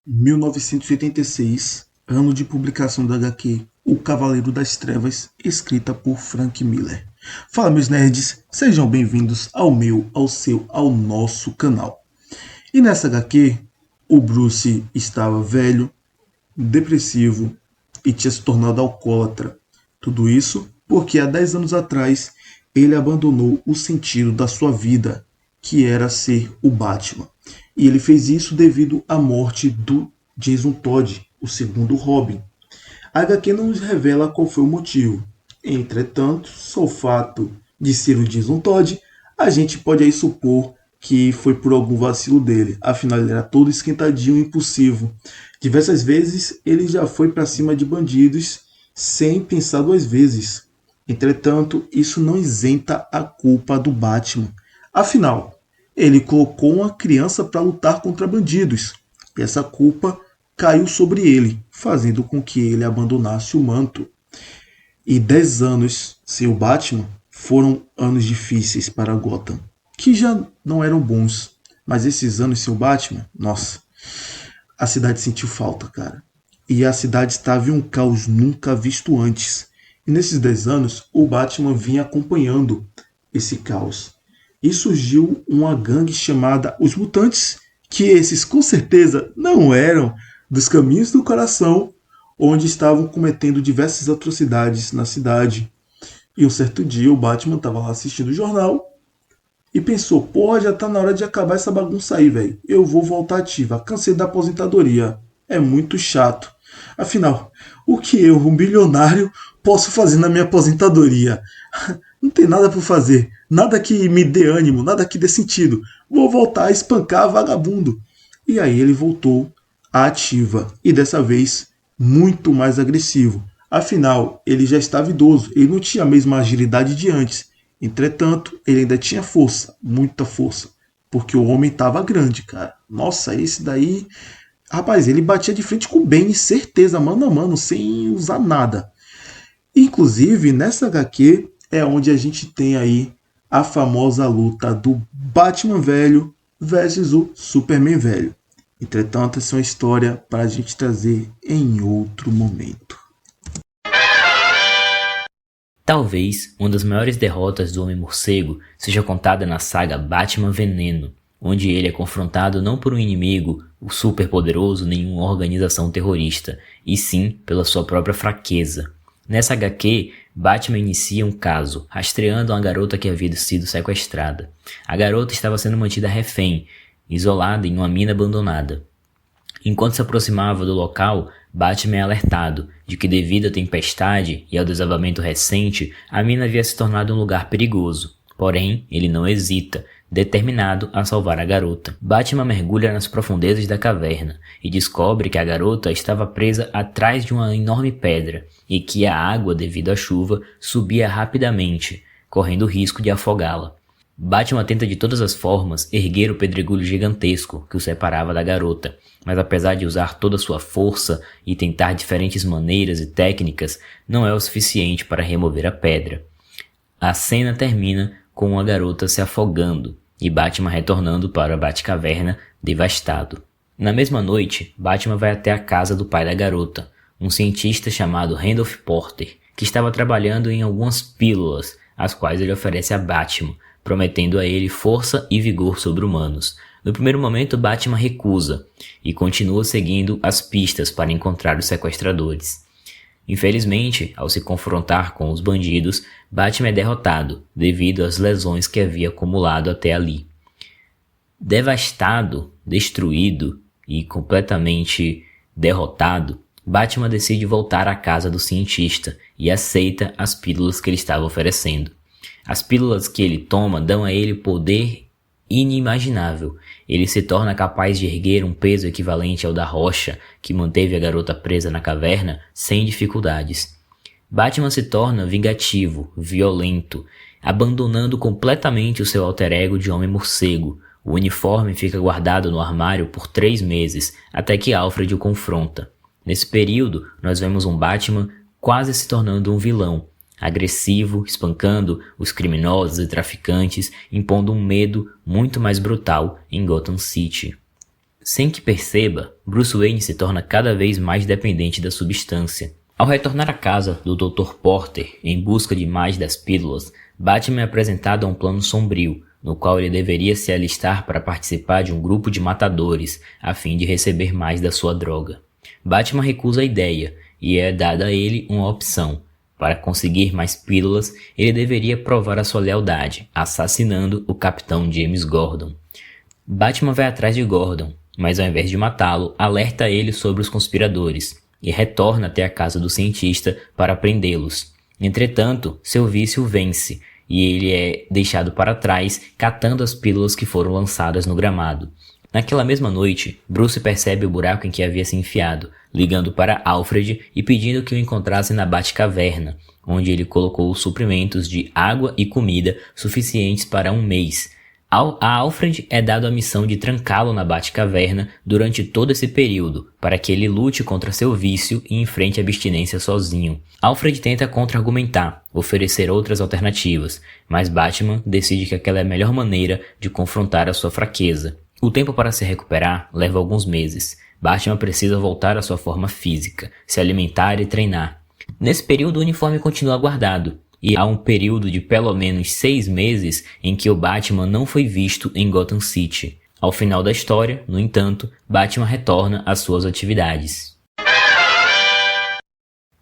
1986, ano de publicação da HQ O Cavaleiro das Trevas, escrita por Frank Miller. Fala, meus nerds, sejam bem-vindos ao meu, ao seu, ao nosso canal. E nessa HQ, o Bruce estava velho, depressivo e tinha se tornado alcoólatra. Tudo isso porque há 10 anos atrás ele abandonou o sentido da sua vida, que era ser o Batman. E ele fez isso devido à morte do Jason Todd, o segundo Robin. A HQ não nos revela qual foi o motivo. Entretanto, só o fato de ser o Jason Todd, a gente pode aí supor que foi por algum vacilo dele. Afinal, ele era todo esquentadinho e impulsivo. Diversas vezes ele já foi para cima de bandidos sem pensar duas vezes. Entretanto, isso não isenta a culpa do Batman. Afinal, ele colocou uma criança para lutar contra bandidos. E essa culpa caiu sobre ele, fazendo com que ele abandonasse o manto. E 10 anos sem o Batman foram anos difíceis para Gotham, que já não eram bons. Mas esses anos sem o Batman, nossa, a cidade sentiu falta, cara. E a cidade estava em um caos nunca visto antes. E nesses 10 anos, o Batman vinha acompanhando esse caos. E surgiu uma gangue chamada Os Mutantes, que esses com certeza não eram dos caminhos do coração, onde estavam cometendo diversas atrocidades na cidade. E um certo dia o Batman estava lá assistindo o jornal e pensou, pô, já tá na hora de acabar essa bagunça aí, velho. Eu vou voltar ativa, cansei da aposentadoria. É muito chato. Afinal, o que eu, um bilionário, posso fazer na minha aposentadoria? Não tem nada para fazer, nada que me dê ânimo, nada que dê sentido. Vou voltar a espancar vagabundo. E aí ele voltou à ativa, e dessa vez muito mais agressivo. Afinal, ele já estava idoso, ele não tinha a mesma agilidade de antes. Entretanto, ele ainda tinha força, muita força, porque o homem estava grande, cara. Nossa, esse daí, rapaz, ele batia de frente com o Bane, certeza, mano a mano, sem usar nada. Inclusive, nessa HQ é onde a gente tem aí a famosa luta do Batman velho versus o Superman velho. Entretanto, essa é uma história para a gente trazer em outro momento. Talvez uma das maiores derrotas do Homem-Morcego seja contada na saga Batman Veneno, onde ele é confrontado não por um inimigo, o superpoderoso, nem uma organização terrorista, e sim pela sua própria fraqueza. Nessa HQ, Batman inicia um caso, rastreando uma garota que havia sido sequestrada. A garota estava sendo mantida refém, isolada em uma mina abandonada. Enquanto se aproximava do local, Batman é alertado de que devido à tempestade e ao desabamento recente, a mina havia se tornado um lugar perigoso. Porém, ele não hesita, determinado a salvar a garota. Batman mergulha nas profundezas da caverna e descobre que a garota estava presa atrás de uma enorme pedra e que a água, devido à chuva, subia rapidamente, correndo o risco de afogá-la. Batman tenta de todas as formas erguer o pedregulho gigantesco que o separava da garota, mas apesar de usar toda a sua força e tentar diferentes maneiras e técnicas, não é o suficiente para remover a pedra. A cena termina com a garota se afogando e Batman retornando para a Batcaverna devastado. Na mesma noite, Batman vai até a casa do pai da garota, um cientista chamado Randolph Porter, que estava trabalhando em algumas pílulas, as quais ele oferece a Batman, prometendo a ele força e vigor sobre-humanos. No primeiro momento, Batman recusa e continua seguindo as pistas para encontrar os sequestradores. Infelizmente, ao se confrontar com os bandidos, Batman é derrotado devido às lesões que havia acumulado até ali. Devastado, destruído e completamente derrotado, Batman decide voltar à casa do cientista e aceita as pílulas que ele estava oferecendo. As pílulas que ele toma dão a ele poder inimaginável. Ele se torna capaz de erguer um peso equivalente ao da rocha que manteve a garota presa na caverna sem dificuldades. Batman se torna vingativo, violento, abandonando completamente o seu alter ego de Homem-Morcego. O uniforme fica guardado no armário por 3 meses, até que Alfred o confronta. Nesse período, nós vemos um Batman quase se tornando um vilão, agressivo, espancando os criminosos e traficantes, impondo um medo muito mais brutal em Gotham City. Sem que perceba, Bruce Wayne se torna cada vez mais dependente da substância. Ao retornar à casa do Dr. Porter em busca de mais das pílulas, Batman é apresentado a um plano sombrio, no qual ele deveria se alistar para participar de um grupo de matadores, a fim de receber mais da sua droga. Batman recusa a ideia, e é dada a ele uma opção. Para conseguir mais pílulas, ele deveria provar a sua lealdade, assassinando o Capitão James Gordon. Batman vai atrás de Gordon, mas ao invés de matá-lo, alerta ele sobre os conspiradores, e retorna até a casa do cientista para prendê-los. Entretanto, seu vício vence, e ele é deixado para trás, catando as pílulas que foram lançadas no gramado. Naquela mesma noite, Bruce percebe o buraco em que havia se enfiado, ligando para Alfred e pedindo que o encontrasse na Batcaverna, onde ele colocou os suprimentos de água e comida suficientes para um mês. A Alfred é dado a missão de trancá-lo na Batcaverna durante todo esse período, para que ele lute contra seu vício e enfrente a abstinência sozinho. Alfred tenta contra-argumentar, oferecer outras alternativas, mas Batman decide que aquela é a melhor maneira de confrontar a sua fraqueza. O tempo para se recuperar leva alguns meses. Batman precisa voltar à sua forma física, se alimentar e treinar. Nesse período, o uniforme continua guardado, e há um período de pelo menos 6 meses em que o Batman não foi visto em Gotham City. Ao final da história, no entanto, Batman retorna às suas atividades.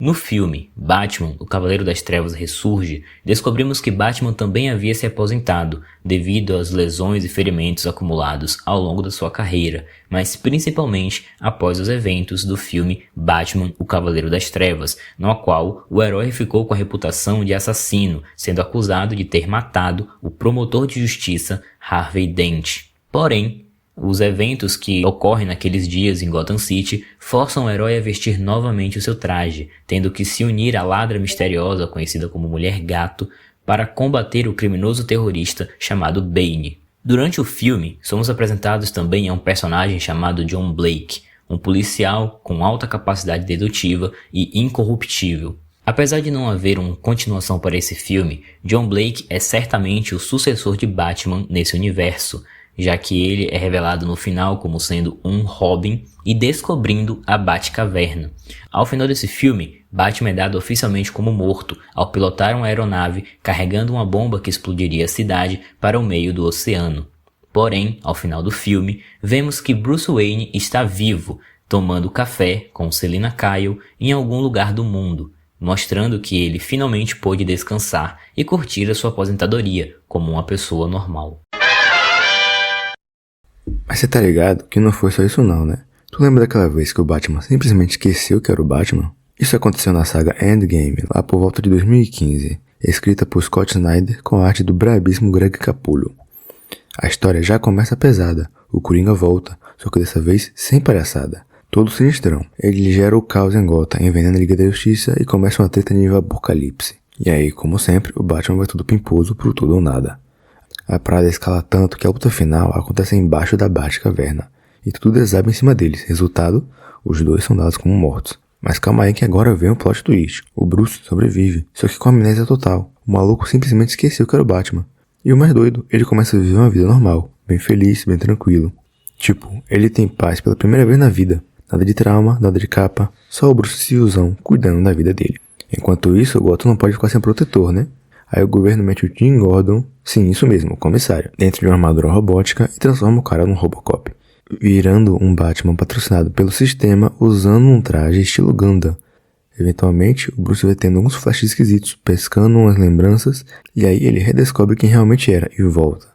No filme Batman, o Cavaleiro das Trevas ressurge, descobrimos que Batman também havia se aposentado devido às lesões e ferimentos acumulados ao longo da sua carreira, mas principalmente após os eventos do filme Batman, o Cavaleiro das Trevas, no qual o herói ficou com a reputação de assassino, sendo acusado de ter matado o promotor de justiça Harvey Dent. Porém, os eventos que ocorrem naqueles dias em Gotham City forçam o herói a vestir novamente o seu traje, tendo que se unir à ladra misteriosa conhecida como Mulher Gato para combater o criminoso terrorista chamado Bane. Durante o filme, somos apresentados também a um personagem chamado John Blake, um policial com alta capacidade dedutiva e incorruptível. Apesar de não haver uma continuação para esse filme, John Blake é certamente o sucessor de Batman nesse universo, já que ele é revelado no final como sendo um Robin e descobrindo a Batcaverna. Ao final desse filme, Batman é dado oficialmente como morto ao pilotar uma aeronave carregando uma bomba que explodiria a cidade para o meio do oceano. Porém, ao final do filme, vemos que Bruce Wayne está vivo, tomando café com Selina Kyle em algum lugar do mundo, mostrando que ele finalmente pôde descansar e curtir a sua aposentadoria como uma pessoa normal. Mas você tá ligado que não foi só isso não, né? Tu lembra daquela vez que o Batman simplesmente esqueceu que era o Batman? Isso aconteceu na saga Endgame, lá por volta de 2015, escrita por Scott Snyder com a arte do brabíssimo Greg Capullo. A história já começa pesada, o Coringa volta, só que dessa vez sem palhaçada. Todo sinistrão, ele gera o caos em Gotham, envenena a Liga da Justiça e começa uma treta nível apocalipse. E aí, como sempre, o Batman vai tudo pimposo pro tudo ou nada. A parada escala tanto que a luta final acontece embaixo da Batcaverna, e tudo desaba em cima deles. Resultado, os dois são dados como mortos. Mas calma aí que agora vem o plot twist. O Bruce sobrevive, só que com amnésia total. O maluco simplesmente esqueceu que era o Batman. E o mais doido, ele começa a viver uma vida normal, bem feliz, bem tranquilo. Tipo, ele tem paz pela primeira vez na vida. Nada de trauma, nada de capa, só o Bruce ciuzão cuidando da vida dele. Enquanto isso, o Gotham não pode ficar sem protetor, né? Aí o governo mete o Jim Gordon, sim, isso mesmo, o comissário, dentro de uma armadura robótica e transforma o cara num Robocop, virando um Batman patrocinado pelo sistema usando um traje estilo Gundam. Eventualmente, o Bruce vai tendo alguns flashes esquisitos, pescando umas lembranças, e aí ele redescobre quem realmente era e volta,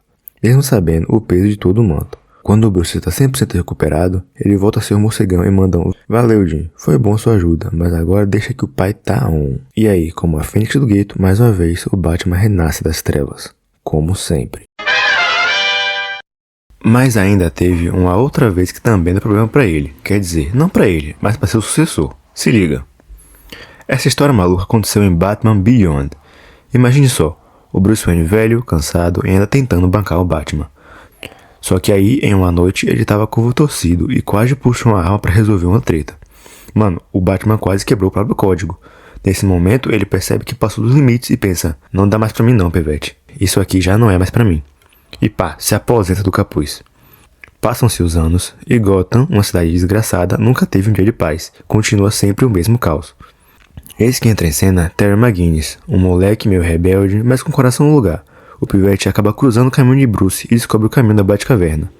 mesmo sabendo o peso de todo o manto. Quando o Bruce está 100% recuperado, ele volta a ser um morcegão e manda um "Valeu, Jim, foi bom sua ajuda, mas agora deixa que o pai tá on". E aí, como a Fênix do Gueto, mais uma vez o Batman renasce das trevas, como sempre. Mas ainda teve uma outra vez que também deu problema pra ele, quer dizer, não pra ele, mas pra seu sucessor. Se liga. Essa história maluca aconteceu em Batman Beyond. Imagine só, o Bruce Wayne velho, cansado e ainda tentando bancar o Batman. Só que aí, em uma noite, ele tava com o torcido e quase puxou uma arma pra resolver uma treta. Mano, o Batman quase quebrou o próprio código. Nesse momento, ele percebe que passou dos limites e pensa, não dá mais pra mim não, pivete. Isso aqui já não é mais pra mim. E pá, se aposenta do capuz. Passam-se os anos e Gotham, uma cidade desgraçada, nunca teve um dia de paz. Continua sempre o mesmo caos. Eis que entra em cena Terry McGinnis, um moleque meio rebelde, mas com o coração no lugar. O pivete acaba cruzando o caminho de Bruce e descobre o caminho da Batcaverna.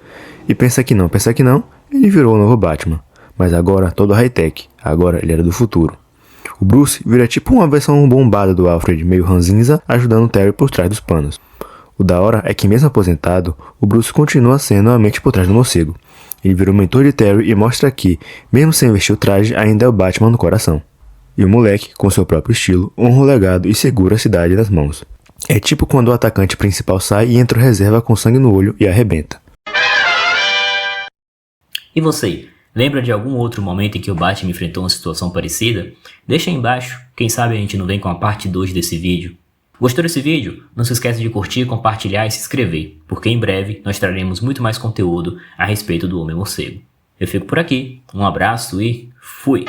E pensa que não, ele virou o novo Batman. Mas agora todo high-tech, agora ele era do futuro. O Bruce vira tipo uma versão bombada do Alfred, meio ranzinza, ajudando o Terry por trás dos panos. O da hora é que mesmo aposentado, o Bruce continua sendo a mente por trás do morcego. Ele vira o mentor de Terry e mostra que, mesmo sem vestir o traje, ainda é o Batman no coração. E o moleque, com seu próprio estilo, honra o legado e segura a cidade nas mãos. É tipo quando o atacante principal sai e entra o reserva com sangue no olho e arrebenta. E você, lembra de algum outro momento em que o Batman enfrentou uma situação parecida? Deixa aí embaixo, quem sabe a gente não vem com a parte 2 desse vídeo. Gostou desse vídeo? Não se esqueça de curtir, compartilhar e se inscrever, porque em breve nós traremos muito mais conteúdo a respeito do Homem-Morcego. Eu fico por aqui, um abraço e fui!